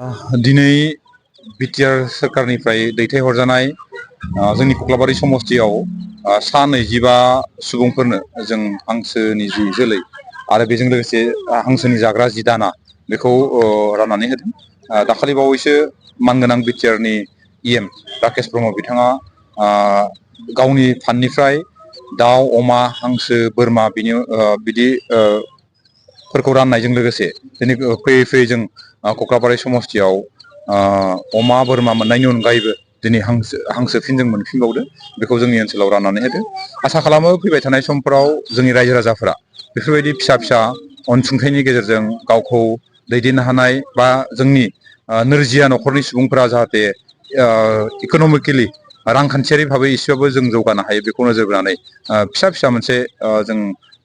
दिनै बिटिआर सोरखारनिफ्राय दैथायहरजानाय जोंनि कक्लाबारि समस्तियाव सा 25 सुबुंफोरनो जों हांसोनि जि जोलै आरो बेजों लोगोसे हांसोनि जाग्रा जि दाना बेखौ राननानै होदों। दाखालि बावैसो मानगोनां बिटिआरनि इएम राकेश ब्रह्म बिथाङा गावनि फान्डनिफ्राय दाउ, अमा, हांसो, बोरमा बिदि फोरखौ राननायजों लोगोसे दिनै फैयै फैयै जों कक्लाबारि समस्तियाव अमा, बोरमा मोननायनि अनगायैबो दिनै हांसो फिन जों मोनफिनबावदों। बेखौ जोंनि ओनसोलाव राननानै होदों। आसा खालामो फैबाय थानाय समफोराव जोंनि रायजो राजाफोरा बेफोरबायदि फिसा फिसा अनसुंथाइनि गेजेरजों गावखौ दैदेननो हानाय बा जोंनि नोरजिया न'खरनि सुबुंफोरा जाहाथे इक'नमिकेलि रांखान्थियारि भाबै एसेबाबो जों जौगानो हायो बेखौ नोजोर बोनानै फिसा फिसा मोनसे जों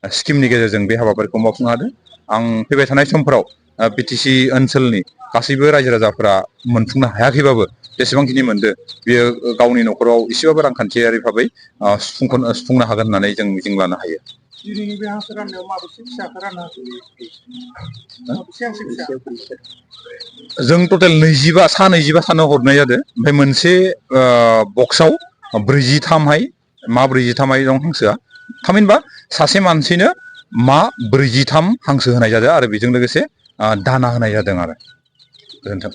स्किमनि गेजेरजों बे हाबाफारिखौ मावफुंनो हादों। आं फैबाय थानाय समफोराव बिटिसि ओनसोलनि गासैबो रायजो राजाफोरा मोनफुंनो हायाखैबाबो जेसेबांखिनि मोनदों बियो गावनि न'खराव एसेबाबो रांखान्थियारि भाबै सुफुंनो हागोन होननानै जों मिजिं लानो हायो। दिनैनि बे हांसो राननायाव माबेसे फिसाखौ रानना जों टटेल 25 सा 25 हरनाय जादों। ओमफ्राय मोनसे बक्सआव 43हाय मा 43हाय दं हांसोआ। थामहिनबा सासे मानसिनो मा 43 हांसो होनाय जादों आरो बेजों लोगोसे दाना होनाय जादों आरो। गोजोन्थों।